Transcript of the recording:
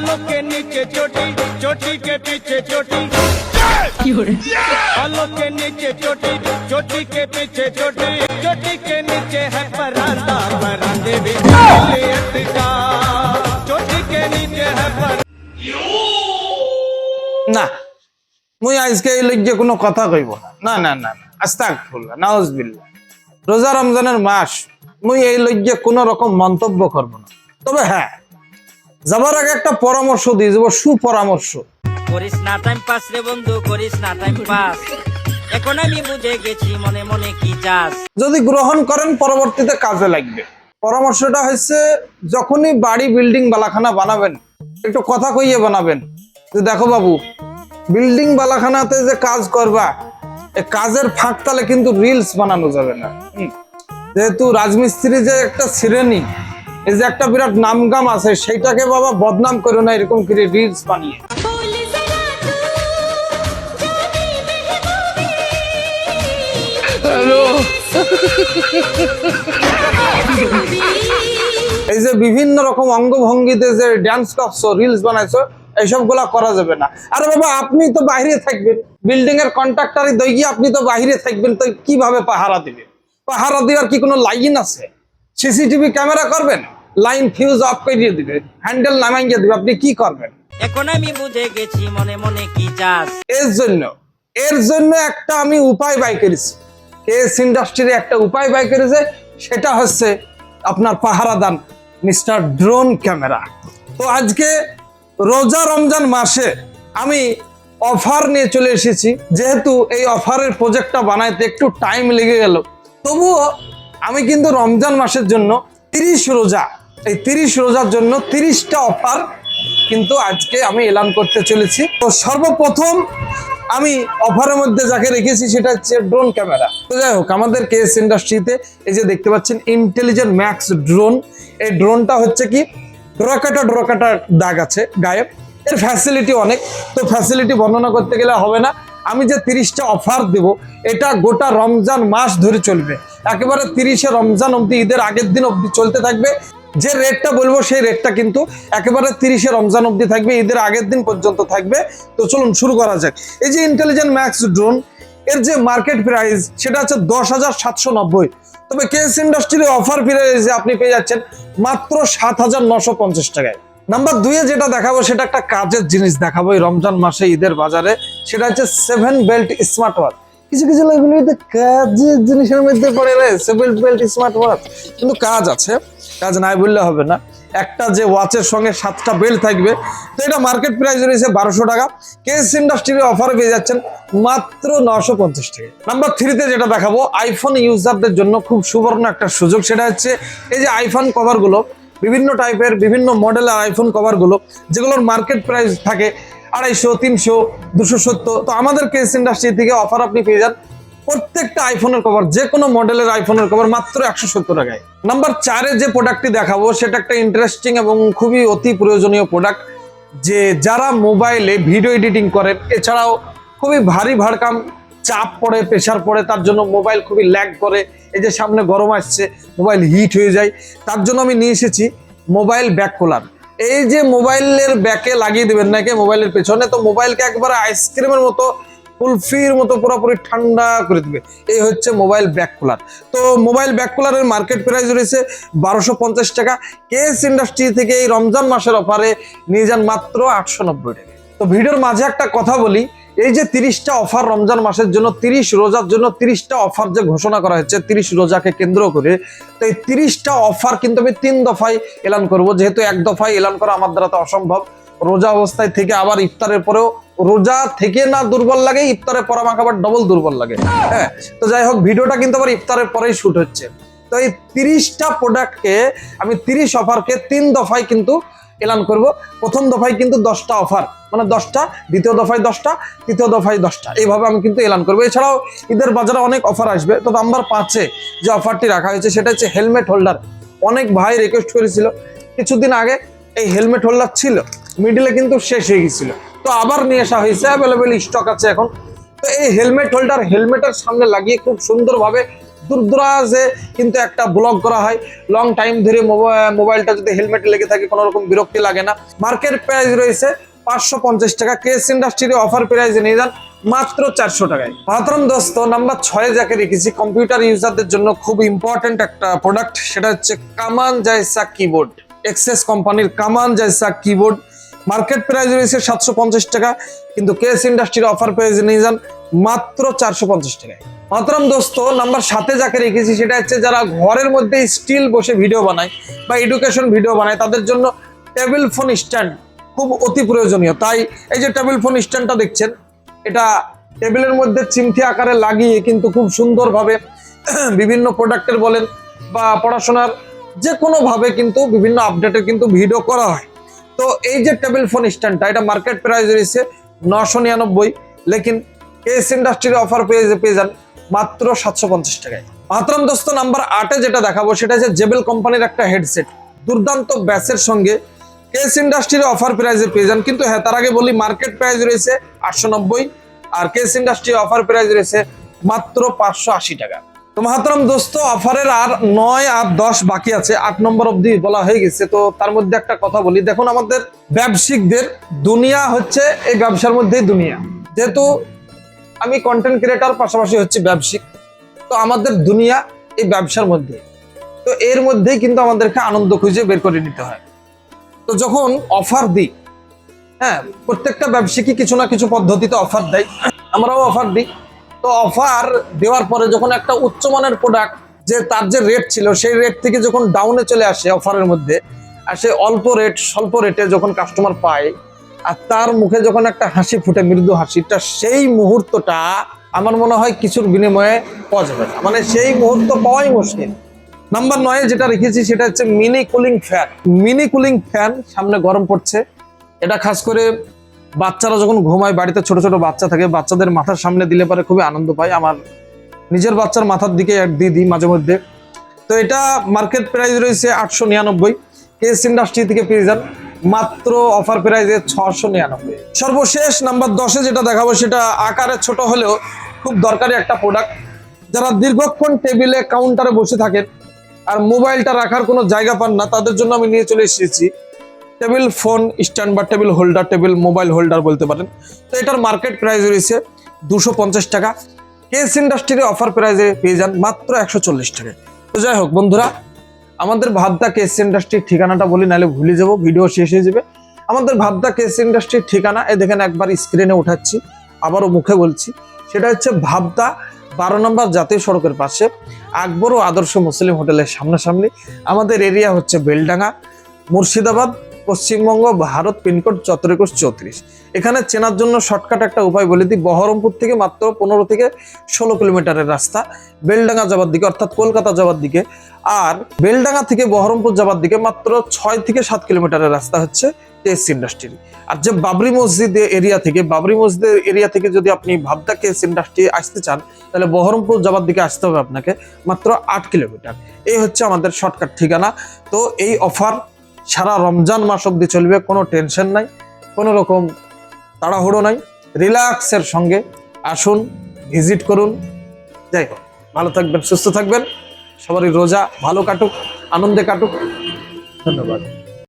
बालों के नीचे चोटी, चोटी के पीछे चोटी, बालों के नीचे चोटी, चोटी के पीछे चोटी, चोटी के नीचे है परांदा, परांदे भी बिजली अटका, चोटी के नीचे है पर। না মুই আজকে এই লজ্জে কোনো কথা কইব না, না না না, আস্তাগফিরুল্লাহ, নাউজুবিল্লাহ। রোজা রমজানের মাস, মুই এই লজ্জে কোনো রকম মন্তব্য করব না। তবে হ্যাঁ, যাবার আগে একটা পরামর্শ দিয়ে যাব, সুপরামর্শ। করিস না টাইম পাস রে বন্ধু, করিস না টাইম পাস, এখন আমি বুঝে গেছি মনে মনে কি চাস। যদি গ্রহণ করেন পরবর্তীতে কাজে লাগবে। পরামর্শটা হচ্ছে, যখনই বাড়ি বিল্ডিং বালাখানা বানাবেন, একটু কথা কইয়ে বানাবেন যে দেখো বাবু, বিল্ডিং বালাখানাতে যে কাজ করবা, এই কাজের ফাঁক তালে কিন্তু রিলস বানানো যাবে না। যেহেতু রাজমিস্ত্রি যে একটা শ্রেণী, এই যে একটা বিরাট নামগাম আছে, সেইটাকে বাবা বদনাম করো না এরকম করে রিলস বানিয়ে। এই যে বিভিন্ন রকম অঙ্গভঙ্গিতে যে ড্যান্স করছো, রিলস বানাইছো, এইসব গুলা করা যাবে না। আরে বাবা, আপনি তো বাইরে থাকবেন, বিল্ডিং এর কন্ট্রাক্টরই দইয়ে আপনি তো বাইরে থাকবেন, তো কিভাবে পাহারা দিবেন? পাহারা দেওয়ার কি কোনো লাইন আছে? সিসিটিভি ক্যামেরা করবেন, লাইন ফিউজ অফ করে দিবে, হ্যান্ডেল নামাইয়ে দিবে, আপনি কি করবেন? এখন আমি বুঝে গেছি মনে মনে কি চাস। এর জন্য একটা আমি উপায় বাই করেছি, কেএস ইন্ডাস্ট্রি একটা উপায় বাই করেছে, সেটা হচ্ছে আপনার পাহারাদান মিস্টার ড্রোন ক্যামেরা। তো আজকে রোজা রমজান মাসে আমি অফার নিয়ে চলে এসেছি। যেহেতু এই অফারের প্রজেক্টটা বানাইতে একটু টাইম লেগে গেল, তবুও আমি কিন্তু রমজান মাসের জন্য 30 রোজা, এই 30 রোজার জন্য 30টা অফার কিন্তু আজকে আমি এলান করতে চলেছি। তো সর্বপ্রথম আমি অফারের মধ্যে যাকে রেখেছি সেটা হচ্ছে ড্রোন ক্যামেরা। তো যাই হোক, আমাদের কেএস ইন্ডাস্ট্রিতে এই যে দেখতে পাচ্ছেন ইন্টেলিজেন্ট ম্যাক্স ড্রোন, এই ড্রোনটা হচ্ছে কি ডোরাকাটা দাগ আছে গায়ে, এর ফ্যাসিলিটি অনেক। তো ফ্যাসিলিটি বর্ণনা করতে গেলে হবে না। আমি যে 30টা অফার দেব, এটা গোটা রমজান মাস ধরে চলবে, একেবারে 30শে রমজান অব্দি, ঈদের আগের দিন অব্দি চলতে থাকবে। যে রেটটা বলবো সেই রেটটা কিন্তু একেবারে 30শে রমজান অব্দি থাকবে, ঈদের আগের দিন পর্যন্ত থাকবে। তো চলুন শুরু করা যাক। এই যে ইন্টেলিজেন্ট ম্যাক্স ড্রোন, এর যে মার্কেট প্রাইস সেটা হচ্ছে 10,790। তবে কেএস ইন্ডাস্ট্রির অফার প্রাইসে আপনি পেয়ে যাচ্ছেন মাত্র 7,950 টাকায়। নাম্বার 2-এ যেটা দেখাবো সেটা একটা কাজের জিনিস দেখাবো এই রমজান মাসে ঈদের বাজারে, সেটা হচ্ছে 7 বেল্ট স্মার্ট ওয়াচ। কিছু কিছু এগুলোতে কাজের জিনিসের মধ্যে পড়ে রে 7 বেল্ট স্মার্ট ওয়াচ, কিন্তু কাজ আছে, কাজ নাই বললে হবে না। একটা যে ওয়াচের সঙ্গে 7টা বেল্ট থাকবে, তো এটা মার্কেট প্রাইস রয়েছে 1200 টাকা। কেএস ইন্ডাস্ট্রির অফারে পেয়ে যাচ্ছেন মাত্র 950 টাকা। নাম্বার 3-তে যেটা দেখাবো আইফোন ইউজারদের জন্য খুব সুবর্ণ একটা সুযোগ, সেটা হচ্ছে এই যে আইফোন কভারগুলো, বিভিন্ন টাইপের বিভিন্ন মডেলের আইফোন কভারগুলো, যেগুলোর মার্কেট প্রাইস থাকে 250, 300, 270। তো আমাদের কেএস ইন্ডাস্ট্রি থেকে অফার আপনি পেয়ে যান প্রত্যেকটা আইফোনের কভার, যে কোনো মডেলের আইফোনের কভার মাত্র 170 টাকায়। নাম্বার 4-এ যে প্রোডাক্টটি দেখাবো সেটা একটা ইন্টারেস্টিং এবং খুবই অতি প্রয়োজনীয় প্রোডাক্ট, যে যারা মোবাইলে ভিডিও এডিটিং করেন, এছাড়াও খুবই ভারী ভারকাম চাপ পড়ে, প্রেশার পড়ে, তার জন্য মোবাইল খুবই ল্যাগ করে, এই যে সামনে গরম আসছে, মোবাইল হিট হয়ে যায়, তার জন্য আমি নিয়ে এসেছি মোবাইল ব্যাক কুলার। এই যে মোবাইলের ব্যাকে লাগিয়ে দেবেন নাকি মোবাইলের পেছনে, তো মোবাইলকে একবারে আইসক্রিমের মতো, কুলফির মতো পুরোপুরি ঠান্ডা করে দিবে। এই হচ্ছে মোবাইল ব্যাক কুলার। তো মোবাইল ব্যাক কুলারের মার্কেট প্রাইস রয়েছে 1250 টাকা। কেএস ইন্ডাস্ট্রি থেকে এই রমজান মাসের অফারে নিয়ে যান মাত্র 890 টাকা। তো ভিডিওর মাঝে একটা কথা বলি, এই যে 30টা অফার রমজান মাসের জন্য, 30 রোজার জন্য 30টা অফার যে ঘোষণা করা হচ্ছে 30 রোজাকে কেন্দ্র করে, তো এই 30টা অফার কিন্তু আমি 3 দফায় এলান করব, যেহেতু 1 দফায় এলান করা আমার দ্বারা তো অসম্ভব। রোজা অবস্থায় থেকে আবার ইফতারের পরেও, রোজা থেকে না দুর্বল লাগে, ইফতারের পর আমাকে আবার ডবল দুর্বল লাগে। হ্যাঁ, তো যাই হোক, ভিডিওটা কিন্তু আবার ইফতারের পরেই শুট হচ্ছে। তো এই 30টা প্রোডাক্টকে আমি 30 অফারকে 3 দফায় কিন্তু এলান করব। প্রথম দফায় কিন্তু 10টা অফার, মানে 10টা, দ্বিতীয় দফায় 10টা, তৃতীয় দফায় 10টা, এইভাবে আমি কিন্তু এলান করবো। এছাড়াও ঈদের বাজারে অনেক অফার আসবে। তো নাম্বার 5-এ যে অফারটি রাখা হয়েছে সেটা হচ্ছে হেলমেট হোল্ডার। অনেক ভাই রিকোয়েস্ট করেছিল, কিছুদিন আগে এই হেলমেট হোল্ডার ছিল, মিডিলে কিন্তু শেষ হয়ে গেছিল, তো আবার নিয়ে আসা হয়েছে, অ্যাভেলেবেল স্টক আছে এখন। তো এই হেলমেট হোল্ডার হেলমেটের সামনে লাগিয়ে খুব সুন্দরভাবে দূরদরাজে কিন্তু একটা ব্লগ করা হয়, লং টাইম ধরে মোবাইলটা যদি হেলমেটে লেগে থাকে কোনো রকম বিরক্তি লাগে না। মার্কেট প্রাইস রয়েছে 550 টাকা, কেএস ইন্ডাস্ট্রির অফার প্রাইসে নিয়ে যান মাত্র 400 টাকায়। মহতরম দোস্ত, নাম্বার 6 যাকে রেখেছি কম্পিউটার ইউজারদের জন্য খুব ইম্পর্টেন্ট একটা প্রোডাক্ট, সেটা হচ্ছে কামান জাইসা কিবোর্ড। এক্সেস কোম্পানির কামান জাইসা কিবোর্ড মার্কেট প্রাইস রয়েছে 750 টাকা, কিন্তু কেএস ইন্ডাস্ট্রির অফার প্রাইসে নিয়ে যান মাত্র 450 টাকায়। মহতরম দোস্ত, নাম্বার 7 যাকে রেখেছি সেটা হচ্ছে যারা ঘরের মধ্যে স্টিল বসে ভিডিও বানায় বা এডুকেশন ভিডিও বানায়, তাদের জন্য টেবিল ফোন স্ট্যান্ড খুব অতি প্রয়োজনীয়। তাই এই যে টেবিল ফোন স্ট্যান্ডটা দেখছেন, এটা টেবিলের মধ্যে চিমটি আকারে লাগিয়ে কিন্তু খুব সুন্দরভাবে বিভিন্ন প্রোডাক্টের বলেন বা পড়াশোনার যে কোনো ভাবে কিন্তু বিভিন্ন আপডেটের কিন্তু ভিডিও করা হয়। তো এই যে টেবিল ফোন স্ট্যান্ডটা, এটা মার্কেট প্রাইস রয়েছে 999, লেকিন কেএস ইন্ডাস্ট্রির অফার পেয়ে যান মাত্র 750 টাকায়। মাত্রম দোস্ত, নাম্বার 8 যেটা দেখাবো সেটা হচ্ছে জেবেল কোম্পানির একটা হেডসেট, দুর্দান্ত ব্যাসের সঙ্গে কেএস ইন্ডাস্ট্রির অফার প্রাইসে পেয়ে যান। কিন্তু হ্যাঁ, তার আগে বলি মার্কেট প্রাইস রয়েছে 890 আর কেএস ইন্ডাস্ট্রির অফার প্রাইস রয়েছে মাত্র 580 টাকা। তো মহতরম দোস্ত, অফারের আর 9 আর 10 বাকি আছে, 8 নম্বর অবধি বলা হয়ে গেছে। তো তার মধ্যে একটা কথা বলি, দেখুন আমাদের ব্যবসায়িকদের দুনিয়া হচ্ছে এই ব্যবসার মধ্যেই দুনিয়া। যেহেতু আমি কন্টেন্ট ক্রিয়েটর পাশাপাশি হচ্ছে ব্যবসায়িক, তো আমাদের দুনিয়া এই ব্যবসার মধ্যে, তো এর মধ্যেই কিন্তু আমাদেরকে আনন্দ খুঁজে বের করে নিতে হয়। তো যখন অফার দিই, হ্যাঁ, প্রত্যেকটা ব্যবসায়িকই কিছু না কিছু পদ্ধতিতে অফার দেয়, আমরাও অফার দিই। তো অফার দেওয়ার পরে যখন একটা উচ্চমানের প্রোডাক্ট, যে তার যে রেট ছিল সেই রেট থেকে যখন ডাউনে চলে আসে অফারের মধ্যে, আর সে অল্প রেট স্বল্প রেটে যখন কাস্টমার পায় আর তার মুখে যখন একটা হাসি ফুটে, মৃদু হাসিটা, সেই মুহূর্তটা আমার মনে হয় কিছুর বিনিময়ে পাওয়া যাবে না, মানে সেই মুহূর্ত পাওয়াই মুশকিল। নাম্বার 9 যেটা রেখেছি সেটা হচ্ছে mini cooling fan. Mini cooling fan, সামনে গরম পড়ছে, এটা খাস করে বাচ্চারা যখন ঘুমায়, বাড়িতে ছোট ছোট বাচ্চা থাকে, বাচ্চাদের মাথার সামনে দিলে পরে খুবই আনন্দ পায়। আমার নিজের বাচ্চার মাথার দিকে এক দিয়ে দিই মাঝে মধ্যে। তো এটা মার্কেট প্রাইস রয়েছে 899, কেএস ইন্ডাস্ট্রি থেকে পেয়ে যান মাত্র অফার প্রাইসে 699। সর্বশেষ নাম্বার 10 যেটা দেখাবো সেটা আকারে ছোট হলেও খুব দরকারি একটা প্রোডাক্ট। যারা দীর্ঘক্ষণ টেবিলে কাউন্টারে বসে থাকেন আর মোবাইলটা রাখার কোনো জায়গা পান না, তাদের জন্য আমি নিয়ে চলে এসেছি টেবিল ফোন স্ট্যান্ড বা table holder, table mobile holder বলতে পারেন। তো এটার মার্কেট প্রাইস রয়েছে 250 টাকা, কেএস ইন্ডাস্ট্রির অফার প্রাইসে পেয়ে যান মাত্র 140 টাকা। তো যাই হোক বন্ধুরা, আমাদের ভাবদা কেএস ইন্ডাস্ট্রির ঠিকানাটা বলি, নাহলে ভুলে যাবো, ভিডিও শেষ হয়ে যাবে। আমাদের ভাবদা কেএস ইন্ডাস্ট্রির ঠিকানা এ দেখেন, একবার স্ক্রিনে উঠাচ্ছি, আবারও মুখে বলছি, সেটা হচ্ছে ভাবদা 12 নম্বর জাতীয় সড়কের পাশে আকবর ও আদর্শ মুসলিম হোটেলের সামনাসামনি। আমাদের এরিয়া হচ্ছে বেলডাঙ্গা, মুর্শিদাবাদ, পশ্চিমবঙ্গ, ভারত, পিনকোড 7434। এখানে চেনার জন্য শর্টকাট একটা উপায় বলে দিই, বহরমপুর থেকে মাত্র 15 থেকে 16 কিলোমিটারের রাস্তা বেলডাঙ্গা যাবার দিকে, অর্থাৎ কলকাতা যাবার দিকে। আর বেলডাঙ্গা থেকে বহরমপুর যাবার দিকে মাত্র 6 থেকে 7 কিলোমিটারের রাস্তা হচ্ছে কেএস ইন্ডাস্ট্রি। আর যে বাবরি মসজিদ এরিয়া থেকে, বাবরি মসজিদের এরিয়া থেকে যদি আপনি ভাবদা কেএস ইন্ডাস্ট্রি আসতে চান, তাহলে বহরমপুর যাবার দিকে আসতে হবে আপনাকে মাত্র 8 কিলোমিটার। এই হচ্ছে আমাদের শর্টকাট ঠিকানা। তো এই অফার সারা রমজান মাস অব্দি চলবে, কোনো টেনশন নাই, কোনো রকম তাড়াহুড়ো নাই, রিল্যাক্সের সঙ্গে আসুন, ভিজিট করুন। যাই হোক, ভালো থাকবেন, সুস্থ থাকবেন, সবারই রোজা ভালো কাটুক, আনন্দে কাটুক। ধন্যবাদ।